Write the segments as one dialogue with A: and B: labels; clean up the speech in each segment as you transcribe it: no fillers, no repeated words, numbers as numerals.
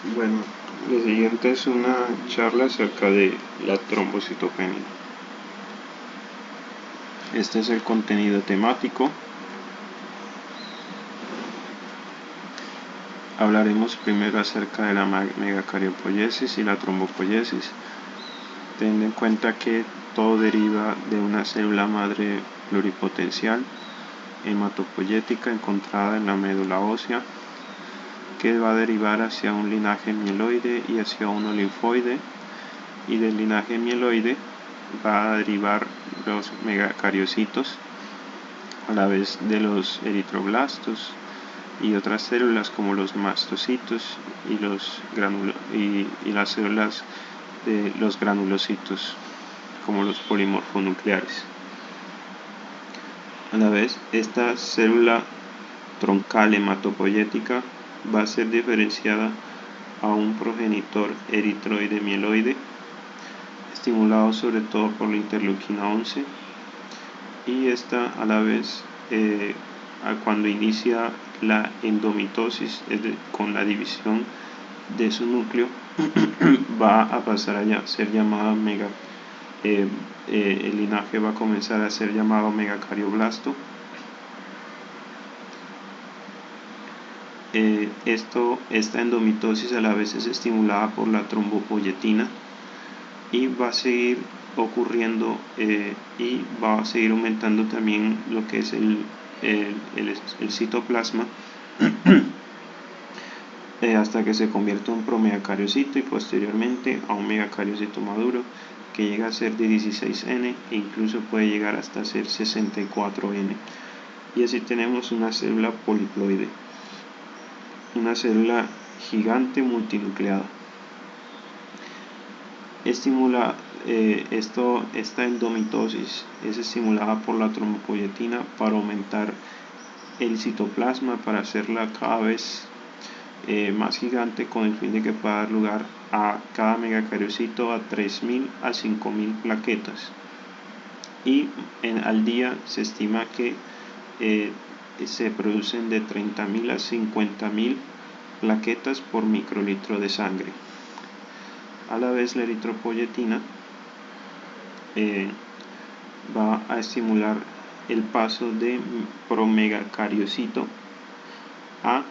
A: Bueno, lo siguiente es una charla acerca de la trombocitopenia. Este es el contenido temático. Hablaremos primero acerca de la megacariopoiesis y la trombopoiesis, teniendo en cuenta que todo deriva de una célula madre pluripotencial hematopoyética encontrada en la médula ósea, que va a derivar hacia un linaje mieloide y hacia uno linfoide, y del linaje mieloide va a derivar los megacariocitos a la vez de los eritroblastos y otras células como los mastocitos y las células de los granulocitos como los polimorfonucleares. A la vez, esta célula troncal hematopoyética va a ser diferenciada a un progenitor eritroide mieloide, estimulado sobre todo por la interleuquina 11, y esta a la vez, cuando inicia la endomitosis, con la división de su núcleo, va a pasar a ser llamada el linaje va a comenzar a ser llamado megacardioblasto. Esta endomitosis a la vez es estimulada por la trombopoyetina y va a seguir ocurriendo y va a seguir aumentando también lo que es el citoplasma hasta que se convierte en un promegacariocito y posteriormente a un megacariocito maduro que llega a ser de 16N e incluso puede llegar hasta ser 64N. Y así tenemos una célula poliploide, una célula gigante multinucleada. Esta endomitosis es estimulada por la trombopoyetina para aumentar el citoplasma, para hacerla cada vez más gigante, con el fin de que pueda dar lugar a cada megacariocito a 3.000 a 5.000 plaquetas. Y al día se estima que se producen de 30.000 a 50.000 plaquetas por microlitro de sangre. A la vez, la eritropoyetina va a estimular el paso de promegacariocito a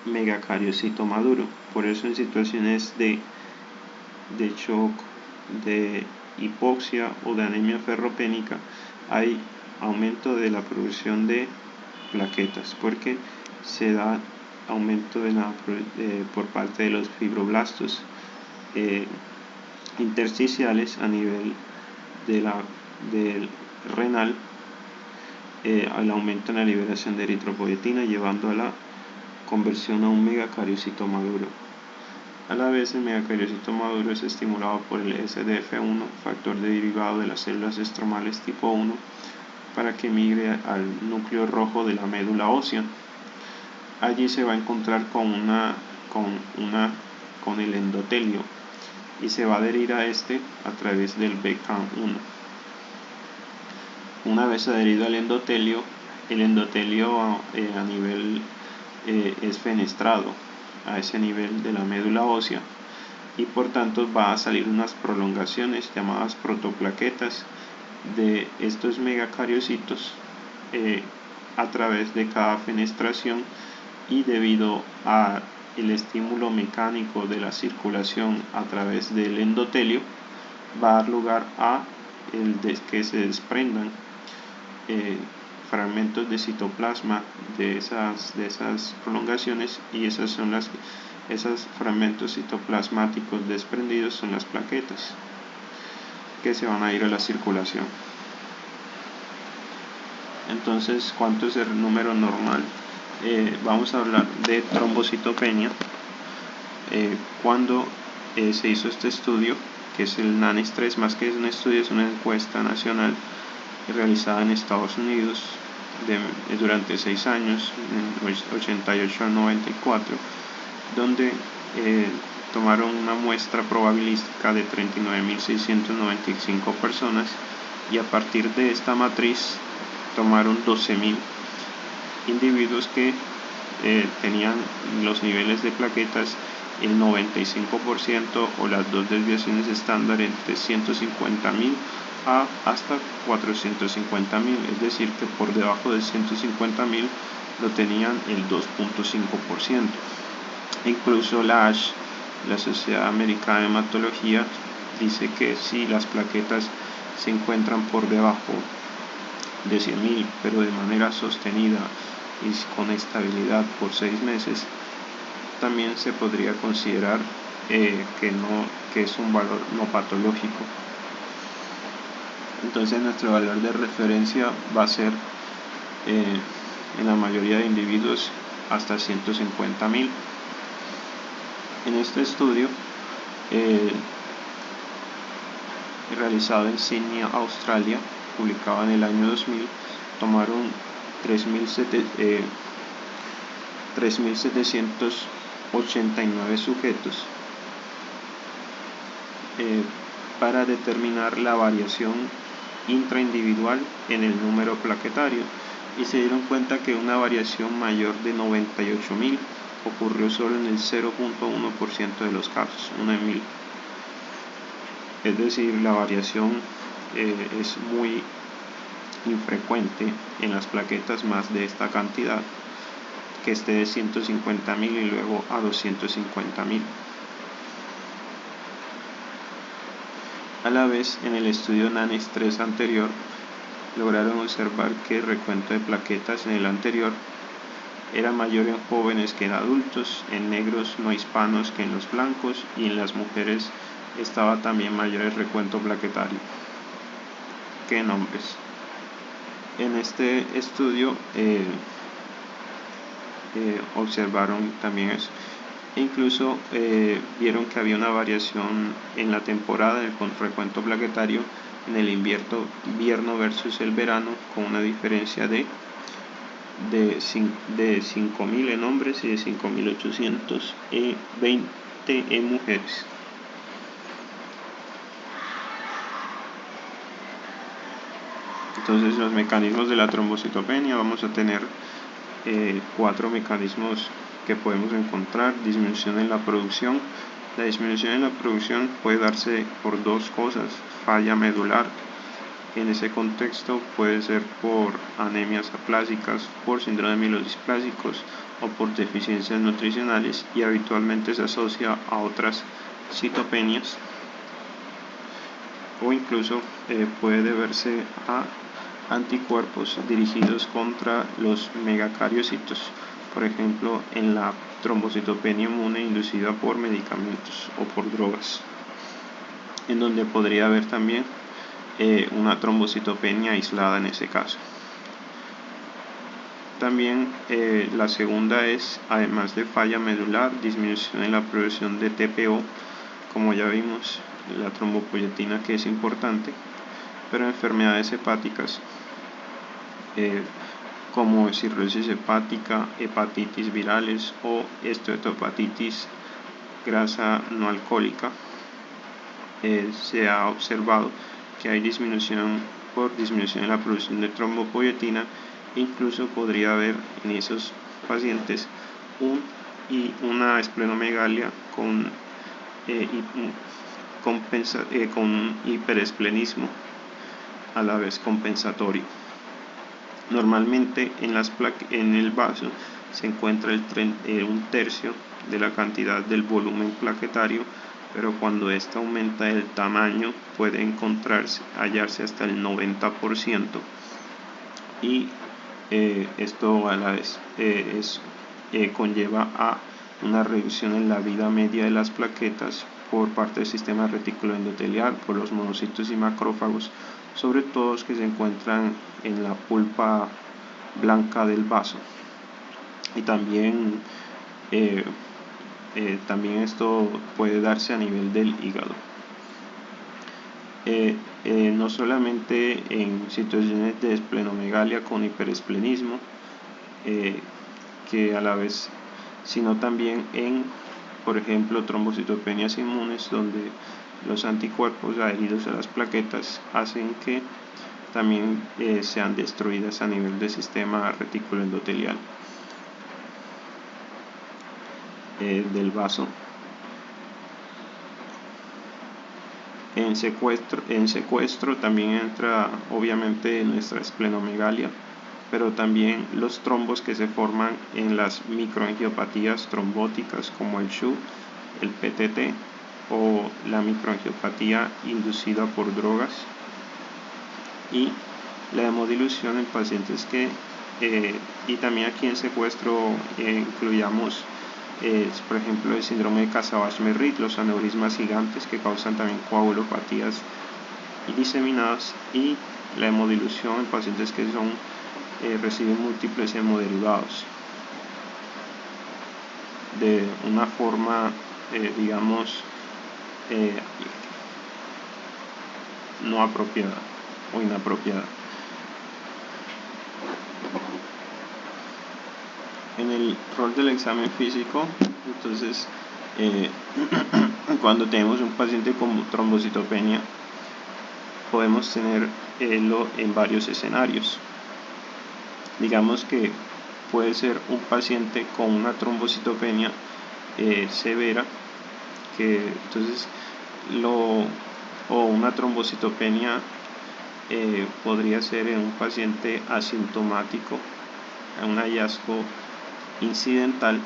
A: megacariocito maduro. Por eso en situaciones de shock, de hipoxia o de anemia ferropénica hay aumento de la producción de plaquetas, porque se da aumento por parte de los fibroblastos intersticiales a nivel del renal, al aumento en la liberación de eritropoyetina, llevando a la conversión a un megacariocito maduro. A la vez, el megacariocito maduro es estimulado por el SDF1, factor derivado de las células estromales tipo 1, para que migre al núcleo rojo de la médula ósea. Allí se va a encontrar con el endotelio y se va a adherir a este a través del BCAM1. Una vez adherido al endotelio, el endotelio a nivel es fenestrado a ese nivel de la médula ósea, y por tanto va a salir unas prolongaciones llamadas protoplaquetas de estos megacariocitos a través de cada fenestración, y debido a el estímulo mecánico de la circulación a través del endotelio va a dar lugar a que se desprendan fragmentos de citoplasma de esas prolongaciones, y esos fragmentos citoplasmáticos desprendidos son las plaquetas que se van a ir a la circulación. Entonces, ¿cuánto es el número normal? Vamos a hablar de trombocitopenia cuando se hizo este estudio, que es el NANES-3. Más que es un estudio, es una encuesta nacional realizada en Estados Unidos durante 6 años, en 88 al 94, donde tomaron una muestra probabilística de 39.695 personas, y a partir de esta matriz tomaron 12.000 individuos que tenían los niveles de plaquetas el 95% o las dos desviaciones estándar entre 150.000 a hasta 450.000, es decir que por debajo de 150.000 lo tenían el 2.5%. Incluso la ASH, la Sociedad Americana de Hematología, dice que si las plaquetas se encuentran por debajo de 100.000, pero de manera sostenida y con estabilidad por 6 meses, también se podría considerar que es un valor no patológico. Entonces nuestro valor de referencia va a ser en la mayoría de individuos hasta 150.000. En este estudio realizado en Sydney, Australia, publicado en el año 2000, tomaron 3.789 sujetos para determinar la variación intraindividual en el número plaquetario, y se dieron cuenta que una variación mayor de 98.000 ocurrió solo en el 0.1% de los casos, 1 en 1000. Es decir, la variación es muy infrecuente en las plaquetas más de esta cantidad, que esté de 150.000 y luego a 250.000. A la vez, en el estudio NANEX 3 anterior, lograron observar que el recuento de plaquetas en el anterior era mayor en jóvenes que en adultos, en negros no hispanos que en los blancos, y en las mujeres estaba también mayor el recuento plaquetario que en hombres. En este estudio observaron también eso. Incluso vieron que había una variación en la temporada del recuento plaquetario en el invierno versus el verano, con una diferencia de 5.000 en hombres y de 5.820 en mujeres. Entonces, los mecanismos de la trombocitopenia, vamos a tener 4 mecanismos que podemos encontrar. Disminución en la producción. La disminución en la producción puede darse por dos cosas: falla medular. En ese contexto puede ser por anemias aplásicas, por síndrome de mielodisplásicos o por deficiencias nutricionales, y habitualmente se asocia a otras citopenias, o incluso puede deberse a anticuerpos dirigidos contra los megacariocitos, por ejemplo en la trombocitopenia inmune inducida por medicamentos o por drogas, en donde podría haber también una trombocitopenia aislada en ese caso. También la segunda es, además de falla medular, disminución en la producción de TPO, como ya vimos, la trombopoyetina, que es importante, pero enfermedades hepáticas como cirrosis hepática, hepatitis virales o esteatohepatitis grasa no alcohólica, se ha observado que hay disminución en la producción de trombopoyetina. Incluso podría haber en esos pacientes una esplenomegalia con hiperesplenismo a la vez compensatorio. Normalmente en el vaso se encuentra un tercio de la cantidad del volumen plaquetario, pero cuando ésta aumenta el tamaño puede hallarse hasta el 90%, y esto a la vez conlleva a una reducción en la vida media de las plaquetas por parte del sistema reticuloendotelial, por los monocitos y macrófagos, sobre todo los que se encuentran en la pulpa blanca del vaso. Y también esto puede darse a nivel del hígado. No solamente en situaciones de esplenomegalia con hiperesplenismo, que a la vez, sino también en, por ejemplo, trombocitopenias inmunes, donde los anticuerpos adheridos a las plaquetas hacen que también sean destruidas a nivel del sistema reticuloendotelial del vaso. En secuestro también entra obviamente nuestra esplenomegalia, pero también los trombos que se forman en las microangiopatías trombóticas como el SHU, el PTT o la microangiopatía inducida por drogas, y la hemodilución en pacientes que y también aquí en secuestro incluyamos por ejemplo el síndrome de Casabash-Merritt, los aneurismas gigantes que causan también coagulopatías diseminadas, y la hemodilución en pacientes que reciben múltiples hemoderivados de una forma digamos no apropiada o inapropiada. En el rol del examen físico, entonces cuando tenemos un paciente con trombocitopenia podemos tenerlo en varios escenarios. Digamos que puede ser un paciente con una trombocitopenia severa, que entonces o una trombocitopenia podría ser en un paciente asintomático, un hallazgo incidental,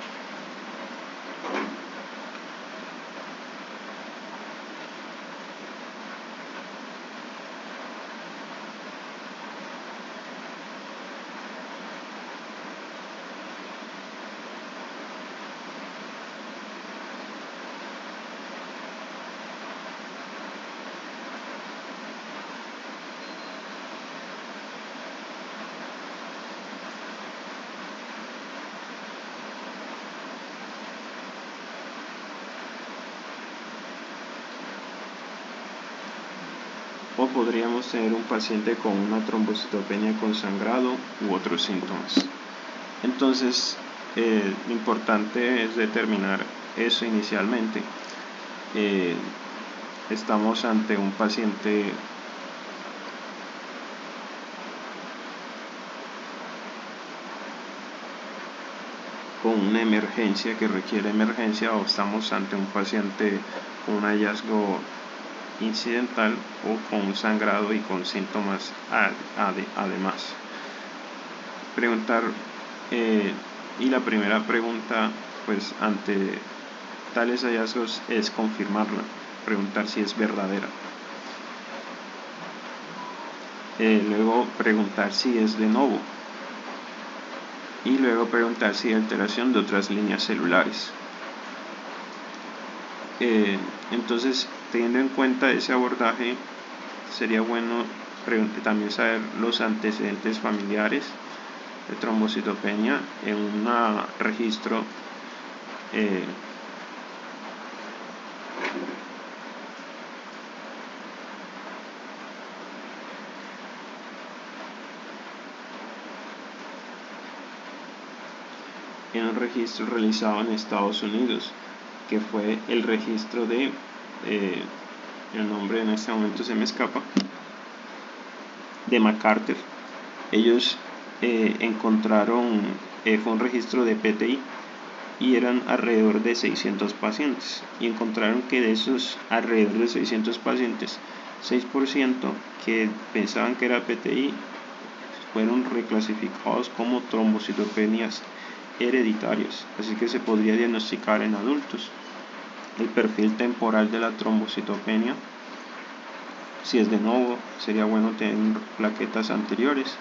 A: o podríamos tener un paciente con una trombocitopenia con sangrado u otros síntomas. Entonces, lo importante es determinar eso inicialmente. Estamos ante un paciente con una emergencia que requiere emergencia, o estamos ante un paciente con un hallazgo incidental o con un sangrado y con síntomas además. Preguntar y la primera pregunta pues ante tales hallazgos es confirmarla, preguntar si es verdadera. Luego preguntar si es de novo, y luego preguntar si hay alteración de otras líneas celulares. Entonces, teniendo en cuenta ese abordaje, sería bueno también saber los antecedentes familiares de trombocitopenia en un registro realizado en Estados Unidos, que fue el registro de el nombre en este momento se me escapa, de McCarter. Ellos encontraron, fue un registro de PTI y eran alrededor de 600 pacientes, y encontraron que de esos alrededor de 600 pacientes, 6% que pensaban que era PTI fueron reclasificados como trombocitopenias hereditarias, así que se podría diagnosticar en adultos. El perfil temporal de la trombocitopenia, si es de novo, sería bueno tener plaquetas anteriores.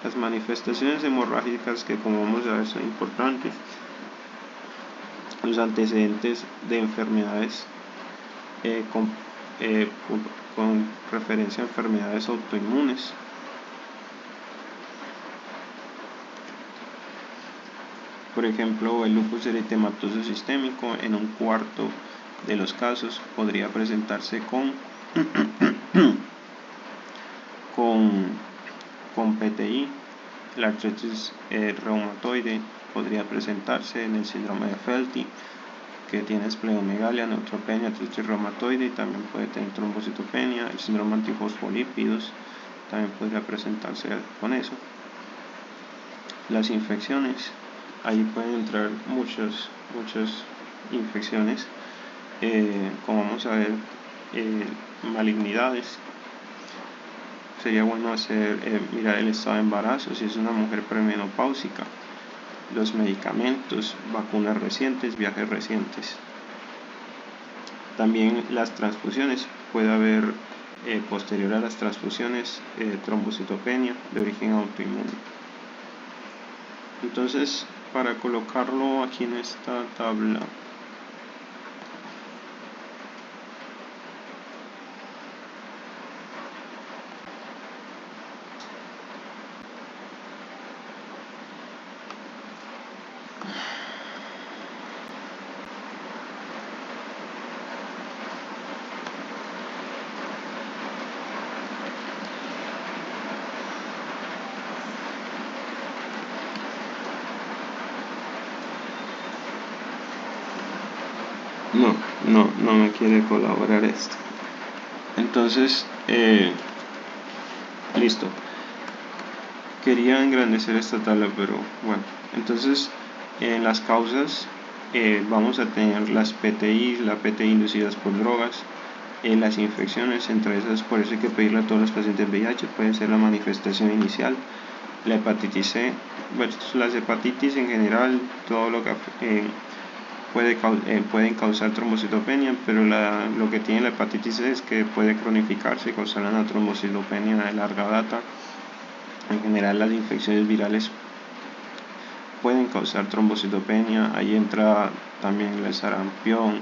A: Las manifestaciones hemorrágicas, que como vamos a ver son importantes, los antecedentes de enfermedades con referencia a enfermedades autoinmunes, por ejemplo el lupus eritematoso sistémico. En un cuarto de los casos podría presentarse con PTI. La artritis reumatoide podría presentarse en el síndrome de Felty, que tiene esplenomegalia, neutropenia, artritis reumatoide, y también puede tener trombocitopenia. El síndrome antifosfolípidos también podría presentarse con eso. Las infecciones, ahí pueden entrar muchas infecciones, como vamos a ver, malignidades. Sería bueno mirar el estado de embarazo, si es una mujer premenopáusica, los medicamentos, vacunas recientes, viajes recientes. También las transfusiones, puede haber posterior a las transfusiones trombocitopenia de origen autoinmune. Entonces, para colocarlo aquí en esta tabla, no me quiere colaborar esto. Entonces, listo. Quería engrandecer esta tabla, pero bueno. Entonces, en las causas vamos a tener las PTI, la PTI inducidas por drogas, las infecciones, entre esas, por eso hay que pedirle a todos los pacientes VIH, puede ser la manifestación inicial, la hepatitis C, bueno, las hepatitis en general, todo lo que pueden causar trombocitopenia, pero lo que tiene la hepatitis C es que puede cronificarse y causar una trombocitopenia de larga data. En general, las infecciones virales pueden causar trombocitopenia. Ahí entra también el sarampión,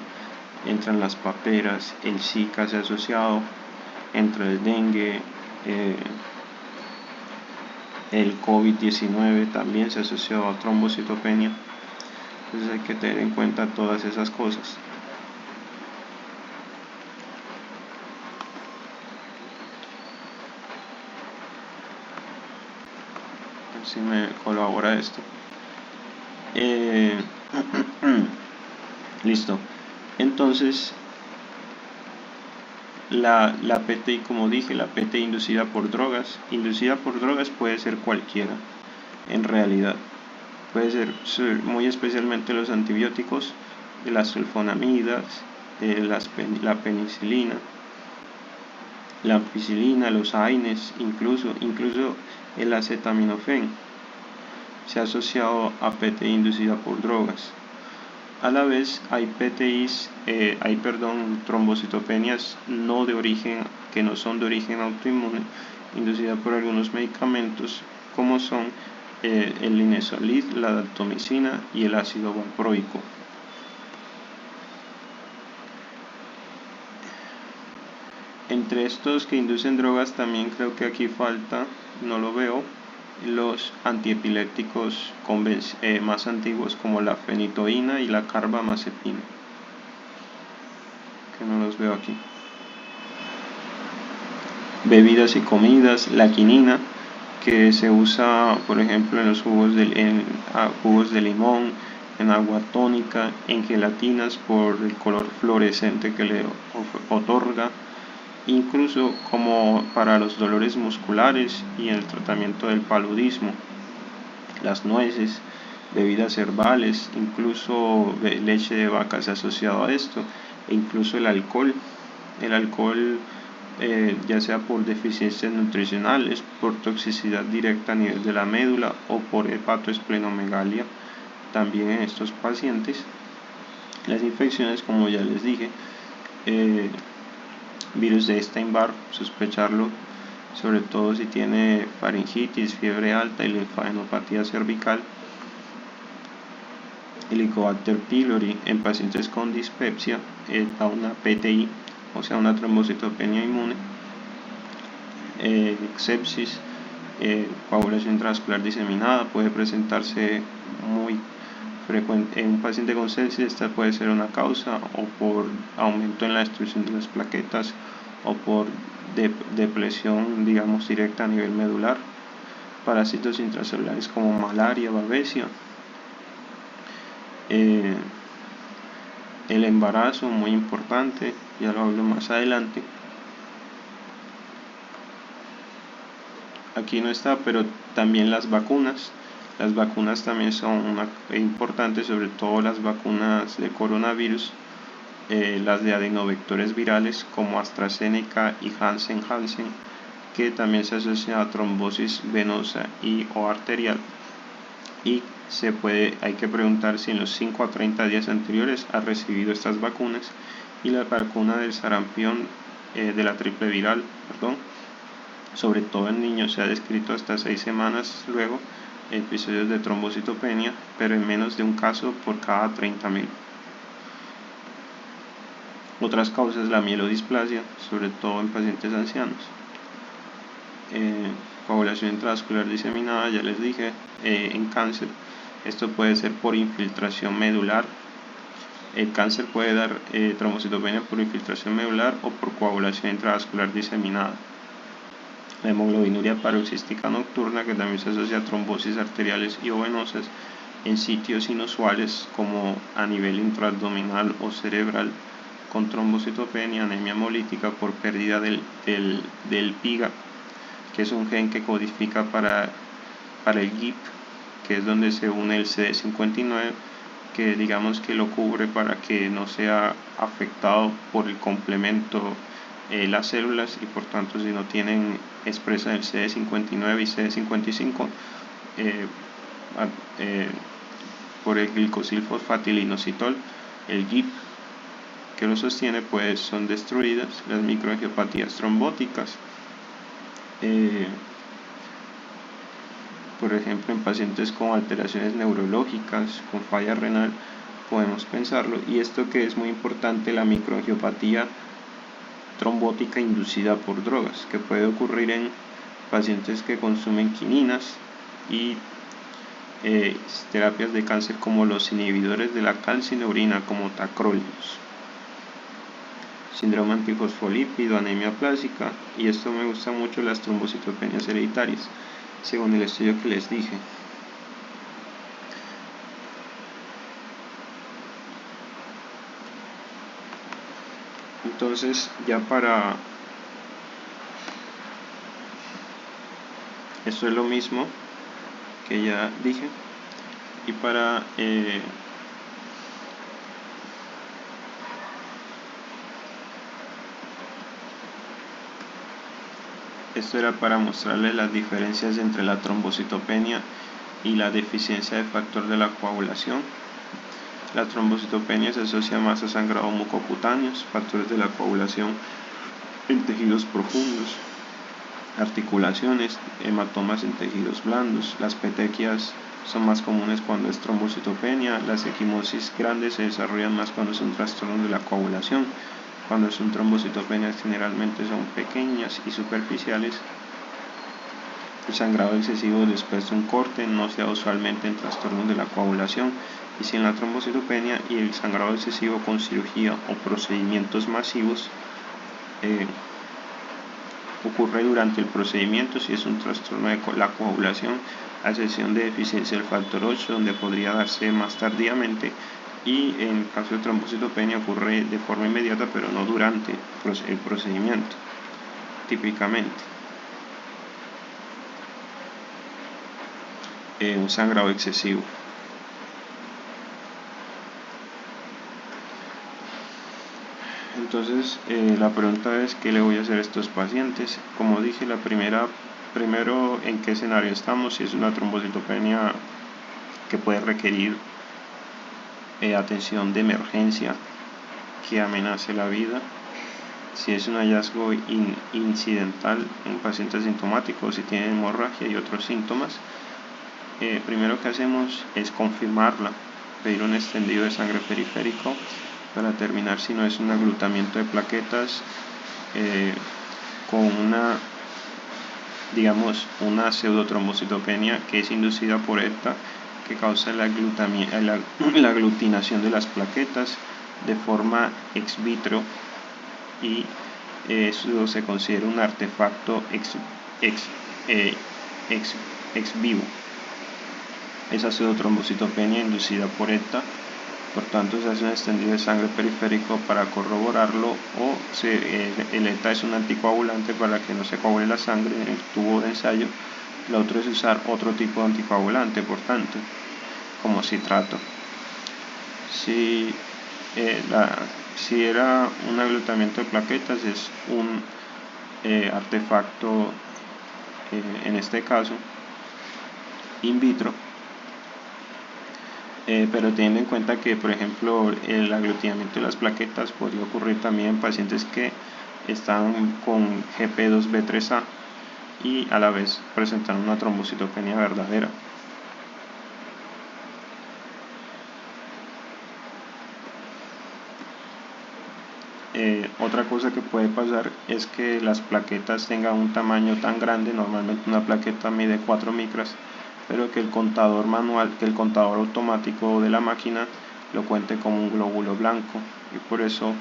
A: entran las paperas, el Zika se ha asociado, entra el dengue, el COVID-19 también se ha asociado a trombocitopenia. Entonces hay que tener en cuenta todas esas cosas. A ver si me colabora esto. Listo. Entonces, la PTI, como dije, la PTI inducida por drogas puede ser cualquiera, en realidad. Puede ser muy especialmente los antibióticos, las sulfonamidas, la penicilina, la ampicilina, los AINES, incluso el acetaminofén se ha asociado a PTI inducida por drogas. A la vez hay trombocitopenias que no son de origen autoinmune, inducidas por algunos medicamentos, como son el linezolid, la daptomicina y el ácido valproico. Entre estos que inducen drogas también creo que aquí falta, no lo veo, los antiepilépticos más antiguos como la fenitoína y la carbamazepina, que no los veo aquí. Bebidas y comidas, la quinina, que se usa por ejemplo en los jugos de limón, en agua tónica, en gelatinas por el color fluorescente que le otorga, incluso como para los dolores musculares y en el tratamiento del paludismo. Las nueces, bebidas herbales, incluso leche de vaca se ha asociado a esto, e incluso el alcohol, ya sea por deficiencias nutricionales, por toxicidad directa a nivel de la médula o por hepatoesplenomegalia, también en estos pacientes. Las infecciones, como ya les dije, virus de Epstein-Barr, sospecharlo, sobre todo si tiene faringitis, fiebre alta y linfadenopatía cervical. Helicobacter pylori en pacientes con dispepsia da una PTI, o sea, una trombocitopenia inmune. Sepsis, coagulación intravascular diseminada, puede presentarse muy frecuente en un paciente con sepsis. Esta puede ser una causa o por aumento en la destrucción de las plaquetas o por depresión, digamos, directa a nivel medular. Parásitos intracelulares como malaria, babesia. El embarazo, muy importante, ya lo hablo más adelante. Aquí no está, pero también las vacunas. Las vacunas también son importantes, sobre todo las vacunas de coronavirus, las de adenovectores virales como AstraZeneca y Janssen, que también se asocia a trombosis venosa y o arterial. Y hay que preguntar si en los 5 a 30 días anteriores ha recibido estas vacunas. Y la vacuna del sarampión, de la triple viral, sobre todo en niños, se ha descrito hasta 6 semanas luego episodios de trombocitopenia, pero en menos de un caso por cada 30.000. Otras causas, la mielodisplasia, sobre todo en pacientes ancianos. Coagulación intravascular diseminada, ya les dije. En cáncer, esto puede ser por infiltración medular. El cáncer puede dar trombocitopenia por infiltración medular o por coagulación intravascular diseminada. La hemoglobinuria paroxística nocturna, que también se asocia a trombosis arteriales y o venosas en sitios inusuales como a nivel intraabdominal o cerebral, con trombocitopenia, anemia hemolítica por pérdida del PIGA, que es un gen que codifica para el GIP, que es donde se une el CD59, que digamos que lo cubre para que no sea afectado por el complemento las células, y por tanto si no tienen expresa el CD59 y CD55 por el glicosilfosfatilinositol, el GIP que lo sostiene, pues son destruidas las microangiopatías trombóticas. Por ejemplo, en pacientes con alteraciones neurológicas, con falla renal, podemos pensarlo. Y esto que es muy importante, la microangiopatía trombótica inducida por drogas, que puede ocurrir en pacientes que consumen quininas y terapias de cáncer como los inhibidores de la calcineurina, como tacrolimus. Síndrome antifosfolípido, anemia plástica, y esto me gusta mucho, las trombocitopenias hereditarias, según el estudio que les dije. Entonces, ya para esto es lo mismo que ya dije, y para esto era para mostrarles las diferencias entre la trombocitopenia y la deficiencia de factor de la coagulación. La trombocitopenia se asocia más a sangrado mucocutáneos, factores de la coagulación en tejidos profundos, articulaciones, hematomas en tejidos blandos. Las petequias son más comunes cuando es trombocitopenia. Las equimosis grandes se desarrollan más cuando son trastornos de la coagulación. Cuando son trombocitopenias generalmente son pequeñas y superficiales. El sangrado excesivo después de un corte no se da usualmente en trastornos de la coagulación, y si en la trombocitopenia, y el sangrado excesivo con cirugía o procedimientos masivos ocurre durante el procedimiento si es un trastorno de la coagulación, a excepción de deficiencia del factor 8, donde podría darse más tardíamente, y en caso de trombocitopenia ocurre de forma inmediata pero no durante el procedimiento, típicamente. Un sangrado excesivo. Entonces, la pregunta es: ¿qué le voy a hacer a estos pacientes? Como dije, primero, ¿en qué escenario estamos? Si es una trombocitopenia que puede requerir atención de emergencia que amenace la vida. Si es un hallazgo incidental, un paciente asintomático, si tiene hemorragia y otros síntomas, primero que hacemos es confirmarla, pedir un extendido de sangre periférico para determinar si no es un aglutinamiento de plaquetas con una pseudotrombocitopenia que es inducida por ETA, que causa la aglutinación de las plaquetas de forma ex vitro, y eso se considera un artefacto ex vivo. Esa pseudotrombocitopenia inducida por ETA, por tanto se hace un extendido de sangre periférico para corroborarlo, o el ETA es un anticoagulante para que no se coagule la sangre en el tubo de ensayo. Lo otro es usar otro tipo de anticoagulante, por tanto, como citrato. Si Si era un aglutinamiento de plaquetas, es un artefacto, en este caso in vitro, pero teniendo en cuenta que, por ejemplo, el aglutinamiento de las plaquetas podría ocurrir también en pacientes que están con GP2B3A y a la vez presentar una trombocitopenia verdadera. Otra cosa que puede pasar es que las plaquetas tengan un tamaño tan grande, normalmente una plaqueta mide 4 micras, pero que el contador manual, que el contador automático de la máquina lo cuente como un glóbulo blanco y por eso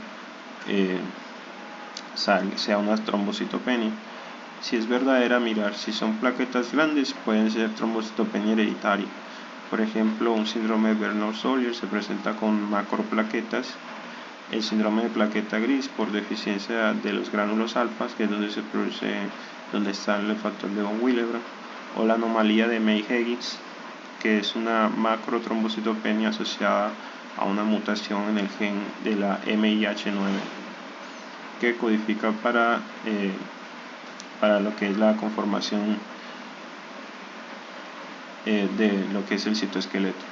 A: sea una trombocitopenia. Si es verdadera, mirar si son plaquetas grandes, pueden ser trombocitopenia hereditaria. Por ejemplo, un síndrome de Bernard-Solier se presenta con macroplaquetas. El síndrome de plaqueta gris por deficiencia de los gránulos alfas, que es donde se produce, donde está el factor de von Willebrand, o la anomalía de May-Higgins, que es una macrotrombocitopenia asociada a una mutación en el gen de la MIH9 que codifica para lo que es la conformación de lo que es el citoesqueleto.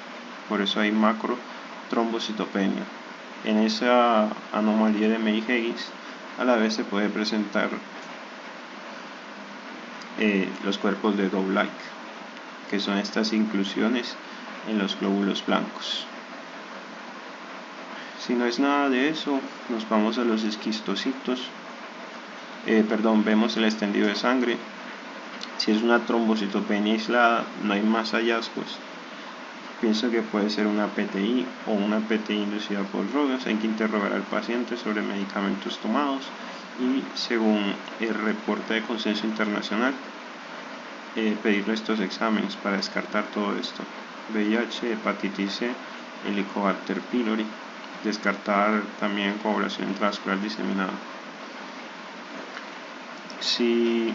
A: Por eso hay macrotrombocitopenia. En esa anomalía de May-Higgins a la vez se puede presentar los cuerpos de Dow-like, que son estas inclusiones en los glóbulos blancos. Si no es nada de eso, nos vamos a los esquistocitos. Vemos el extendido de sangre. Si es una trombocitopenia aislada, no hay más hallazgos. Pienso que puede ser una PTI o una PTI inducida por drogas. Hay que interrogar al paciente sobre medicamentos tomados y, según el reporte de consenso internacional, pedirle estos exámenes para descartar todo esto: VIH, hepatitis C, Helicobacter pylori. Descartar también coagulación intravascular diseminada. Si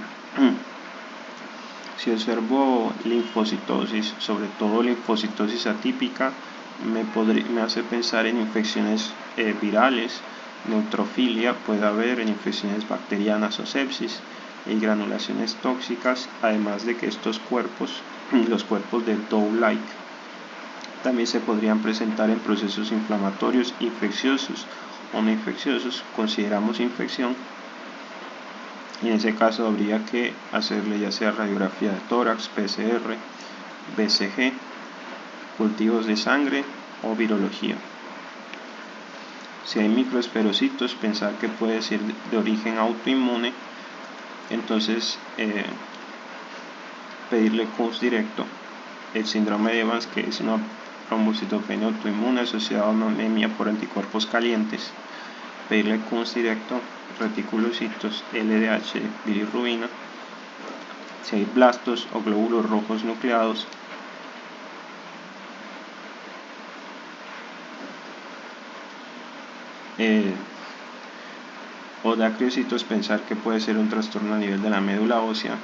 A: observo linfocitosis, sobre todo linfocitosis atípica, me hace pensar en infecciones virales, neutrofilia, puede haber en infecciones bacterianas o sepsis y granulaciones tóxicas, además de que estos cuerpos, los cuerpos de Dow-like, también se podrían presentar en procesos inflamatorios infecciosos o no infecciosos. Consideramos infección y en ese caso habría que hacerle ya sea radiografía de tórax, PCR, BCG, cultivos de sangre o virología. Si hay microesferocitos, pensar que puede ser de origen autoinmune, entonces pedirle CUNS directo. El síndrome de Evans, que es una trombocitopenia autoinmune asociada a una anemia por anticuerpos calientes, pedirle CUNS directo, reticulocitos, LDH, bilirrubina. Si hay blastos o glóbulos rojos nucleados, o dacriocitos, pensar que puede ser un trastorno a nivel de la médula ósea,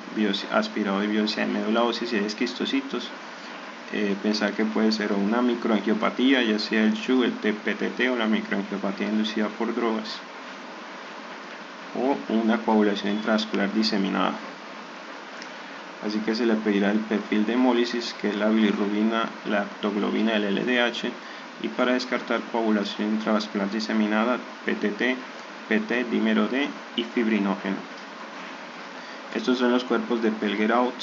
A: aspirado de biopsia de médula ósea. Si hay esquistocitos, pensar que puede ser una microangiopatía, ya sea el SHU, el PTT o la microangiopatía inducida por drogas, o una coagulación intravascular diseminada. Así que se le pedirá el perfil de hemólisis, que es la bilirrubina, la lactoglobina, el LDH, y para descartar coagulación intravascular diseminada, PTT, PT, dímero D y fibrinógeno. Estos son los cuerpos de Pelger-Out,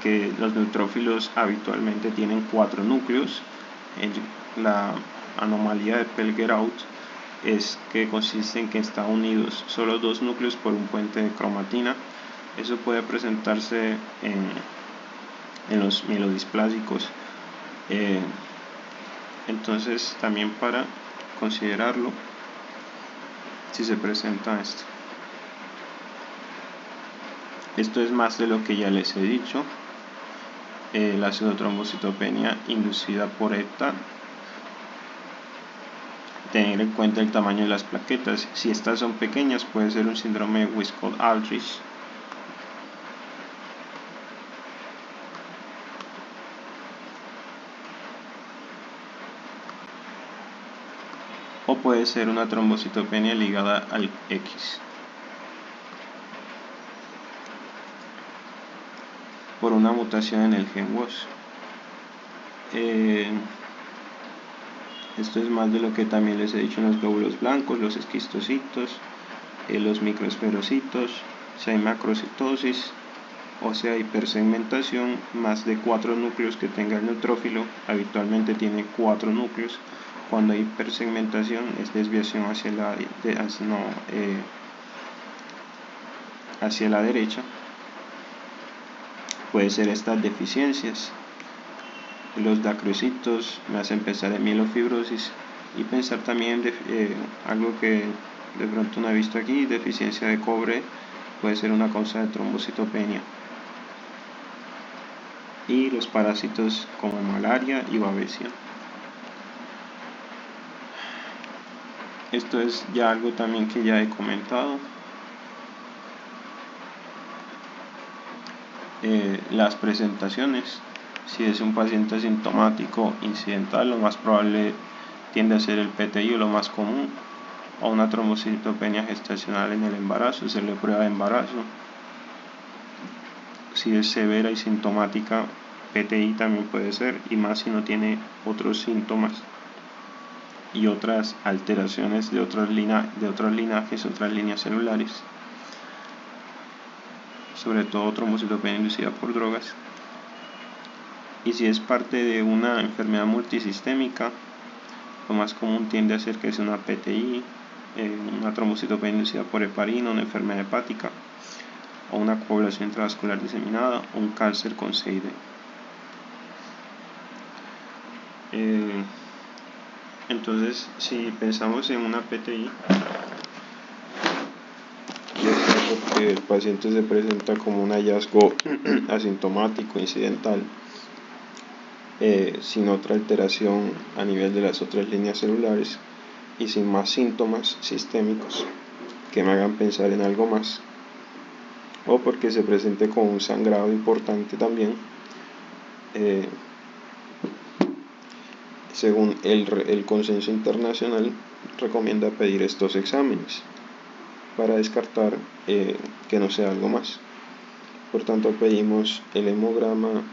A: que los neutrófilos habitualmente tienen 4 núcleos. La anomalía de Pelger-Out es que consiste en que están unidos solo 2 núcleos por un puente de cromatina. Eso puede presentarse en los mielodisplásicos. Entonces, también para considerarlo si se presenta esto. Esto es más de lo que ya les he dicho. La pseudotrombocitopenia inducida por ETA. Tener en cuenta el tamaño de las plaquetas. Si estas son pequeñas, puede ser un síndrome de Wiskott-Aldrich. o puede ser una trombocitopenia ligada al X, por una mutación en el gen WOS. Esto es más de lo que también les he dicho en los glóbulos blancos, los esquistocitos, los microesferocitos. Si hay macrocitosis, o sea, hipersegmentación, más de 4 núcleos que tenga el neutrófilo, habitualmente tiene 4 núcleos. Cuando hay hipersegmentación es desviación hacia la derecha. Puede ser estas deficiencias. Los dacrocitos me hacen pensar en mielofibrosis y pensar también algo que de pronto no he visto aquí, deficiencia de cobre puede ser una causa de trombocitopenia. Y los parásitos como malaria y babesia. Esto es ya algo también que ya he comentado. Las presentaciones. Si es un paciente asintomático incidental, lo más probable tiende a ser el PTI o lo más común, o una trombocitopenia gestacional en el embarazo, hacerle prueba de embarazo. Si es severa y sintomática, PTI también puede ser, y más si no tiene otros síntomas y otras alteraciones de otros linajes, otras líneas celulares, sobre todo trombocitopenia inducida por drogas. Y si es parte de una enfermedad multisistémica, lo más común tiende a ser que sea una PTI, una trombocitopenia inducida por heparina, una enfermedad hepática, o una coagulación intravascular diseminada, o un cáncer con CID. Entonces, si pensamos en una PTI, ya sea porque el paciente se presenta como un hallazgo asintomático, incidental, sin otra alteración a nivel de las otras líneas celulares y sin más síntomas sistémicos que me hagan pensar en algo más, o porque se presente con un sangrado importante también, según el consenso internacional recomienda pedir estos exámenes para descartar que no sea algo más. Por tanto, pedimos el hemograma,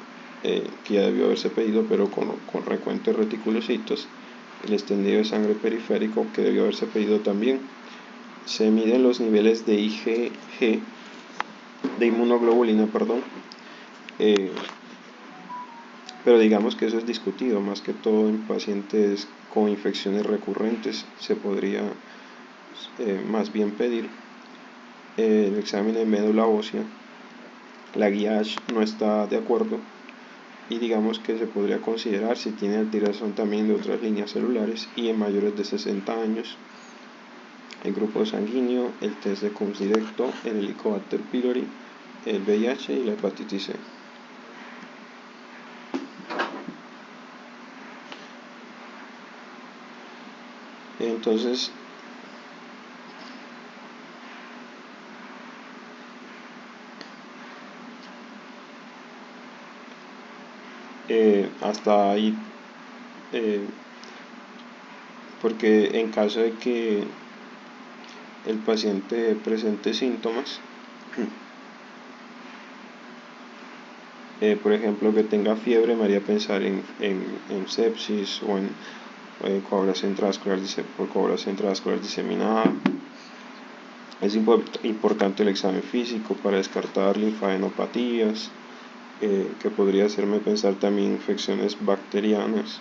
A: que ya debió haberse pedido, pero con recuento de reticulocitos, el extendido de sangre periférico, que debió haberse pedido también. Se miden los niveles de IgG, de inmunoglobulina, pero digamos que eso es discutido, más que todo en pacientes con infecciones recurrentes se podría más bien pedir el examen de médula ósea. La guía ASH no está de acuerdo y digamos que se podría considerar si tiene alteración también de otras líneas celulares y en mayores de 60 años. El grupo sanguíneo, el test de Coombs directo, el Helicobacter pylori, el VIH y la hepatitis C. Entonces, hasta ahí, porque en caso de que el paciente presente síntomas, por ejemplo que tenga fiebre, me haría pensar en sepsis o en coagulación intravascular diseminada. Es importante el examen físico para descartar linfadenopatías, que podría hacerme pensar también infecciones bacterianas,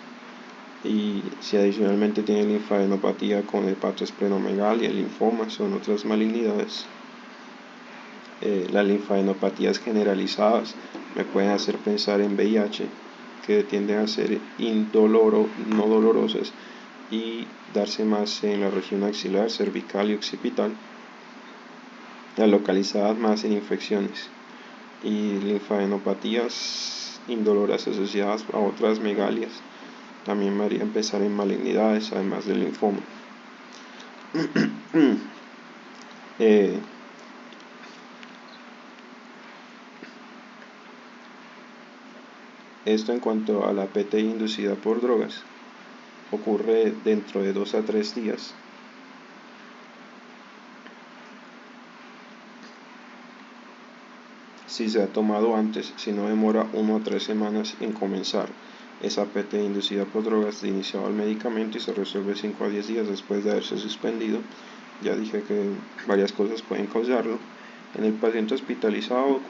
A: y si adicionalmente tiene linfadenopatía con hepatoesplenomegalia, linfomas, son otras malignidades. Las linfadenopatías generalizadas me pueden hacer pensar en VIH, que tienden a ser no dolorosas y darse más en la región axilar, cervical y occipital, localizadas más en infecciones, y linfadenopatías indoloras asociadas a otras megalias también me harían pensar en malignidades, además del linfoma. Esto en cuanto a la PTI inducida por drogas. ocurre dentro de 2 a 3 días. Si se ha tomado antes, si no demora 1 a 3 semanas en comenzar. Es APT inducida por drogas, de iniciado el medicamento y se resuelve 5 a 10 días después de haberse suspendido. Ya dije que varias cosas pueden causarlo. En el paciente hospitalizado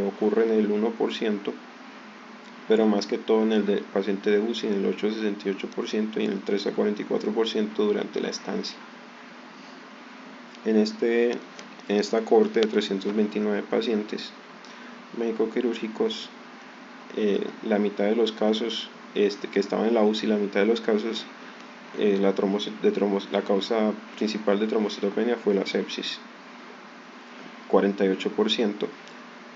A: ocurre en el 1%, pero más que todo en el paciente de UCI, en el 8 a 68% y en el 3 a 44% durante la estancia. En esta cohorte de 329 pacientes médico-quirúrgicos, la mitad de los casos que estaban en la UCI, la mitad de los casos, la causa principal de trombocitopenia fue la sepsis, 48%,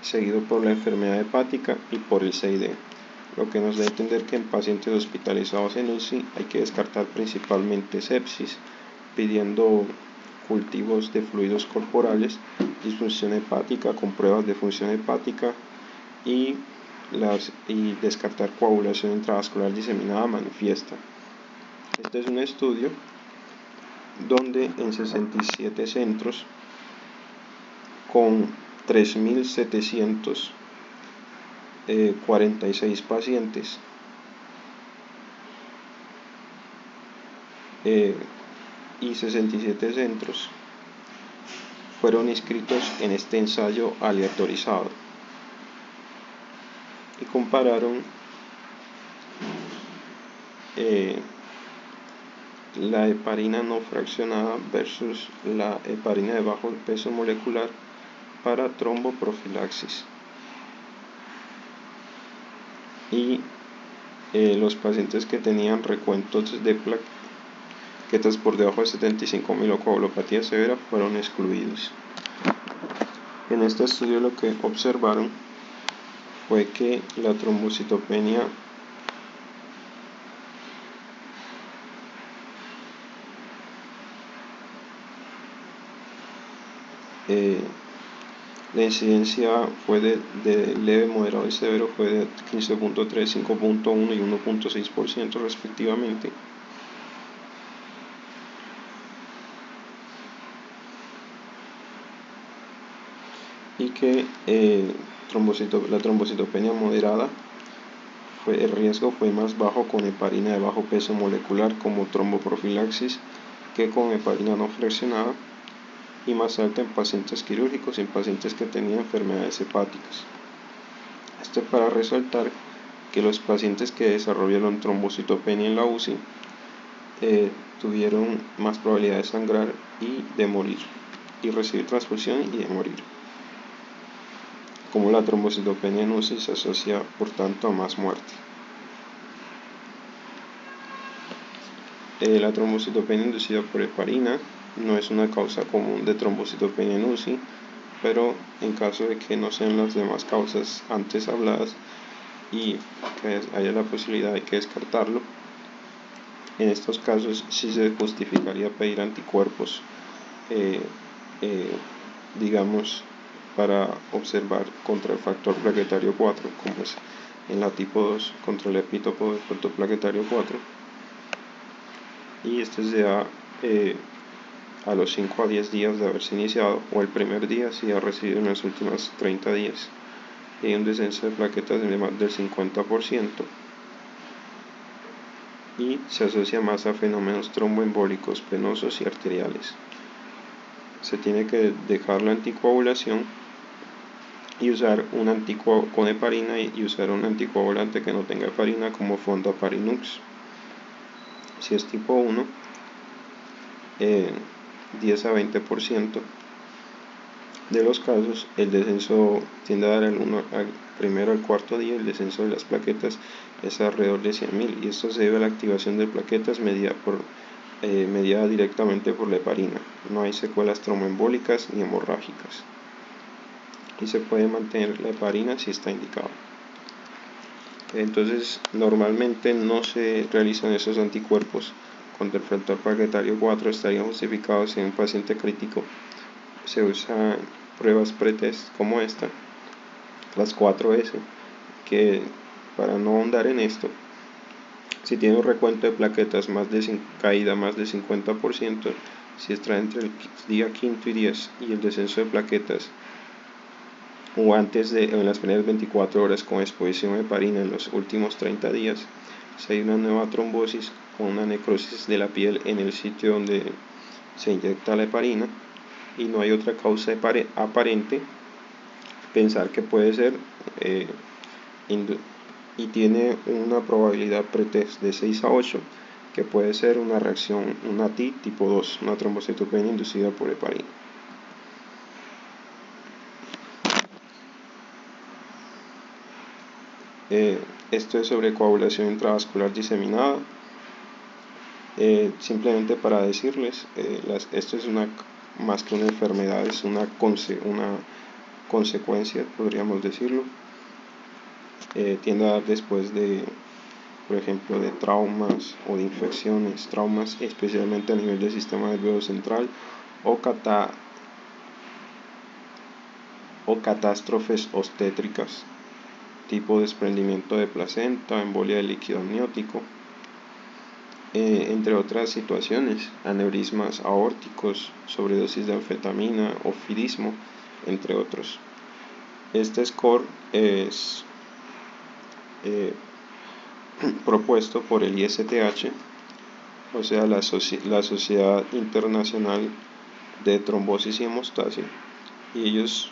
A: seguido por la enfermedad hepática y por el CID, lo que nos da a entender que en pacientes hospitalizados en UCI hay que descartar principalmente sepsis, pidiendo cultivos de fluidos corporales, disfunción hepática con pruebas de función hepática y descartar coagulación intravascular diseminada manifiesta. Este es un estudio donde en 67 centros con 3.746 pacientes y 67 centros fueron inscritos en este ensayo aleatorizado y compararon la heparina no fraccionada versus la heparina de bajo peso molecular para tromboprofilaxis. Y los pacientes que tenían recuentos de plaquetas por debajo de 75.000 o coagulopatía severa fueron excluidos. En este estudio lo que observaron fue que la trombocitopenia la incidencia fue de leve, moderado y severo, fue de 15.3, 5.1 y 1.6% respectivamente. Y que la trombocitopenia moderada, el riesgo fue más bajo con heparina de bajo peso molecular como tromboprofilaxis que con heparina no fraccionada, y más alta en pacientes quirúrgicos y en pacientes que tenían enfermedades hepáticas. Esto para resaltar que los pacientes que desarrollaron trombocitopenia en la UCI tuvieron más probabilidad de sangrar y de morir, y recibir transfusión y de morir. Como la trombocitopenia en UCI se asocia por tanto a más muerte. La trombocitopenia inducida por heparina no es una causa común de trombocitopenia en UCI, pero en caso de que no sean las demás causas antes habladas y que haya la posibilidad de que descartarlo, en estos casos sí se justificaría pedir anticuerpos, digamos, para observar contra el factor plaquetario 4, como es en la tipo 2, contra el epítopo del factor plaquetario 4. Y este se da a los 5 a 10 días de haberse iniciado, o el primer día si ha recibido en los últimos 30 días. Hay un descenso de plaquetas de más del 50% y se asocia más a fenómenos tromboembólicos penosos y arteriales. Se tiene que dejar la anticoagulación y usar un con heparina y usar un anticoagulante que no tenga heparina como fondaparinux. Si es tipo 1, 10 a 20% de los casos el descenso tiende a dar primero al cuarto día. El descenso de las plaquetas es alrededor de 100.000 y esto se debe a la activación de plaquetas mediada directamente por la heparina. No hay secuelas tromboembólicas ni hemorrágicas y se puede mantener la heparina si está indicado. Entonces normalmente no se realizan esos anticuerpos contra el factor plaquetario 4, estarían justificados en un paciente crítico. Se usan pruebas pretest como esta, las 4S, que para no ahondar en esto, Si tiene un recuento de plaquetas caída más de 50%, si está entre el día quinto y 10 y el descenso de plaquetas o antes de en las primeras 24 horas con exposición a heparina en los últimos 30 días, si hay una nueva trombosis o una necrosis de la piel en el sitio donde se inyecta la heparina y no hay otra causa aparente, pensar que puede ser y tiene una probabilidad pretest de 6 a 8 que puede ser una reacción, una TI tipo 2, una trombocitopenia inducida por heparina. Esto es sobre coagulación intravascular diseminada. Simplemente para decirles, esto es más que una enfermedad, es una consecuencia, podríamos decirlo. Tiende a dar después de, por ejemplo, de traumas o de infecciones, traumas especialmente a nivel del sistema nervioso central o catástrofes obstétricas, tipo desprendimiento de placenta, embolia de líquido amniótico, entre otras situaciones, aneurismas aórticos, sobredosis de anfetamina, ofidismo, entre otros. Este score es propuesto por el ISTH, o sea, la Sociedad Internacional de Trombosis y Hemostasia, y ellos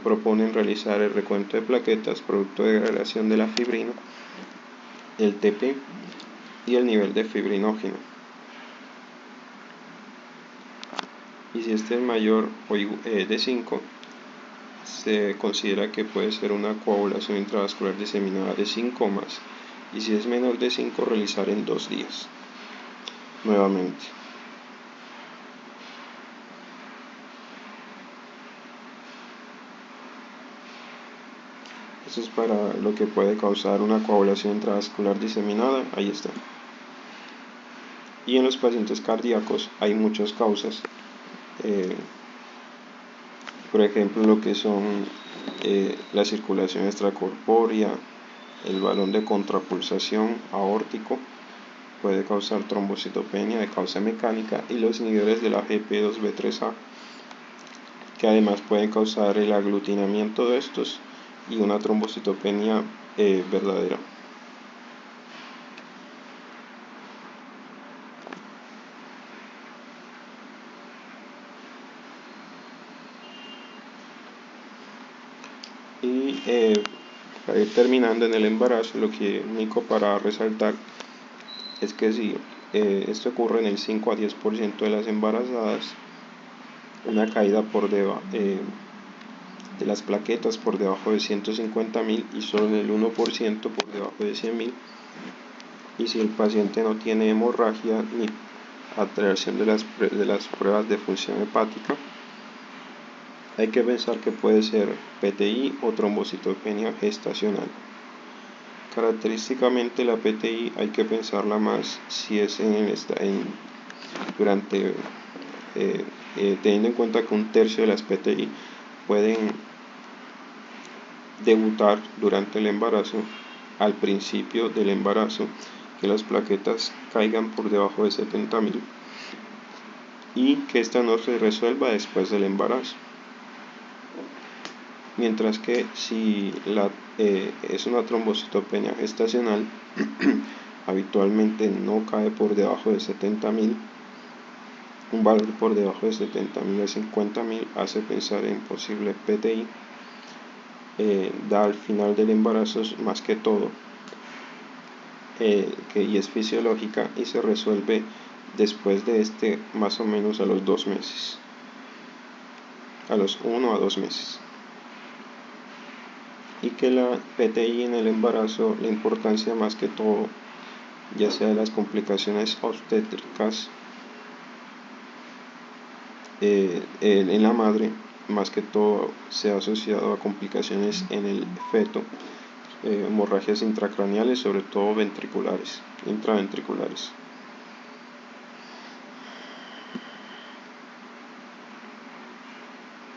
A: proponen realizar el recuento de plaquetas producto de degradación de la fibrina, el TP y el nivel de fibrinógeno. Y si este es mayor de 5, se considera que puede ser una coagulación intravascular diseminada de 5 o más, y si es menor de 5, realizar en 2 días nuevamente. Esto es para lo que puede causar una coagulación intravascular diseminada, ahí está. Y en los pacientes cardíacos hay muchas causas, por ejemplo lo que son la circulación extracorpórea, el balón de contrapulsación aórtico, puede causar trombocitopenia de causa mecánica, y los inhibidores de la GP2B3A, que además pueden causar el aglutinamiento de estos y una trombocitopenia verdadera. Y para ir terminando en el embarazo, lo que único para resaltar es que si esto ocurre en el 5 a 10% de las embarazadas, una caída de las plaquetas por debajo de 150.000 y solo en el 1% por debajo de 100.000. Y si el paciente no tiene hemorragia ni alteración de las pruebas de función hepática, hay que pensar que puede ser PTI o trombocitopenia gestacional. Característicamente la PTI hay que pensarla más si es teniendo en cuenta que un tercio de las PTI pueden debutar durante el embarazo, al principio del embarazo, que las plaquetas caigan por debajo de 70.000 y que esta no se resuelva después del embarazo. Mientras que si es una trombocitopenia gestacional, habitualmente no cae por debajo de 70.000. Un valor por debajo de 70.000 a 50.000 hace pensar en posible PTI. Da al final del embarazo más que todo, y es fisiológica y se resuelve después de más o menos a los 2 meses, a los 1 a 2 meses. Y que la PTI en el embarazo, la importancia más que todo, ya sea de las complicaciones obstétricas en la madre, más que todo se ha asociado a complicaciones en el feto, hemorragias intracraneales, sobre todo intraventriculares.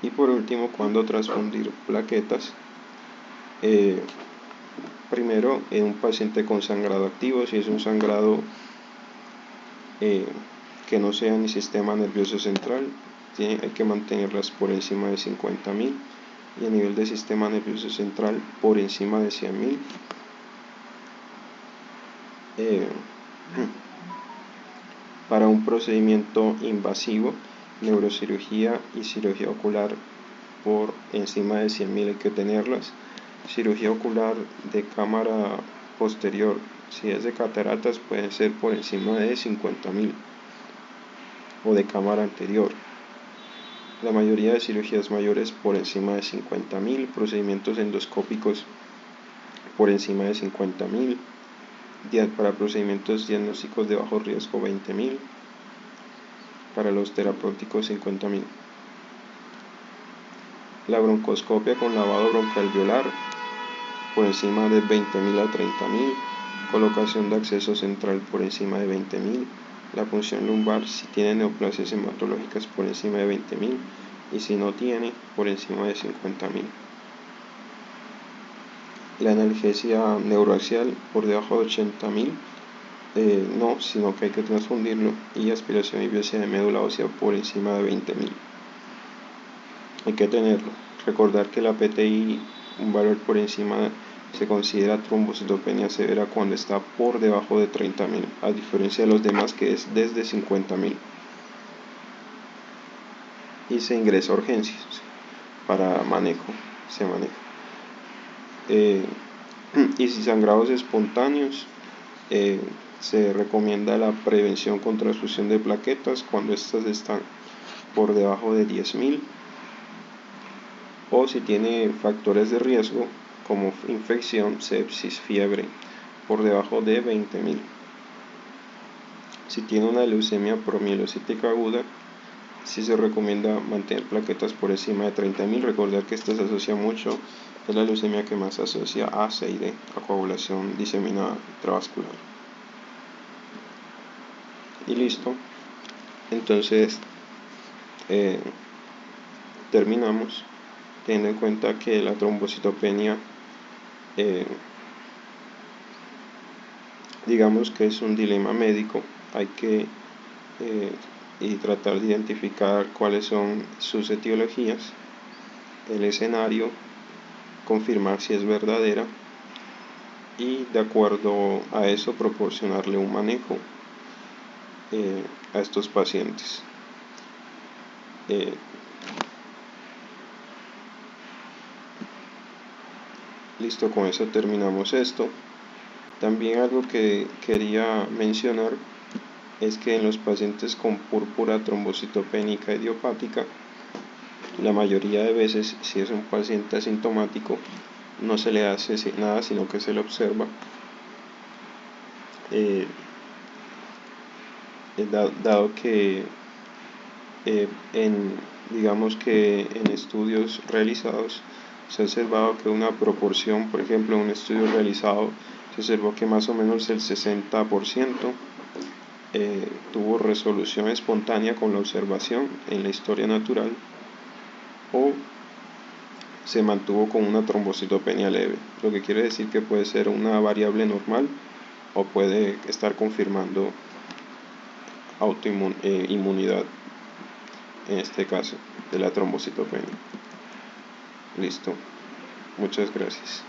A: Y por último, cuando transfundir plaquetas, Primero, en un paciente con sangrado activo, si es un sangrado que no sea ni sistema nervioso central, hay que mantenerlas por encima de 50.000, y a nivel de sistema nervioso central por encima de 100.000. Para un procedimiento invasivo, neurocirugía y cirugía ocular por encima de 100.000 hay que tenerlas. Cirugía ocular de cámara posterior, si es de cataratas, puede ser por encima de 50.000, o de cámara anterior. La mayoría de cirugías mayores por encima de 50.000, procedimientos endoscópicos por encima de 50.000, para procedimientos diagnósticos de bajo riesgo 20.000, para los terapéuticos 50.000. La broncoscopia con lavado broncoalveolar por encima de 20.000 a 30.000, colocación de acceso central por encima de 20.000, la punción lumbar si tiene neoplasias hematológicas por encima de 20.000, y si no tiene, por encima de 50.000. La analgesia neuroaxial por debajo de 80.000, no, sino que hay que transfundirlo, y aspiración y biopsia de médula ósea por encima de 20.000. Hay que tenerlo. Recordar que la PTI, un valor por encima, se considera trombocitopenia severa cuando está por debajo de 30.000, a diferencia de los demás que es desde 50.000. Y se ingresa a urgencias para manejo, se maneja. Y si sangrados espontáneos, se recomienda la prevención con transfusión de plaquetas cuando estas están por debajo de 10.000, o si tiene factores de riesgo como infección, sepsis, fiebre, por debajo de 20.000. Si tiene una leucemia promielocítica aguda, sí se recomienda mantener plaquetas por encima de 30.000. Recordar que esta se asocia mucho, es la leucemia que más se asocia a CID, a coagulación diseminada intravascular. Y listo. Entonces, terminamos teniendo en cuenta que la trombocitopenia, digamos que es un dilema médico. Hay que y tratar de identificar cuáles son sus etiologías, el escenario, confirmar si es verdadera, y de acuerdo a eso proporcionarle un manejo a estos pacientes. Listo, con eso terminamos esto. También algo que quería mencionar es que en los pacientes con púrpura trombocitopénica idiopática, la mayoría de veces, si es un paciente asintomático, no se le hace nada, sino que se le observa. Dado que digamos que en estudios realizados se ha observado que una proporción, por ejemplo, en un estudio realizado se observó que más o menos el 60% tuvo resolución espontánea con la observación en la historia natural, o se mantuvo con una trombocitopenia leve, lo que quiere decir que puede ser una variable normal o puede estar confirmando inmunidad, en este caso de la trombocitopenia. Listo, muchas gracias.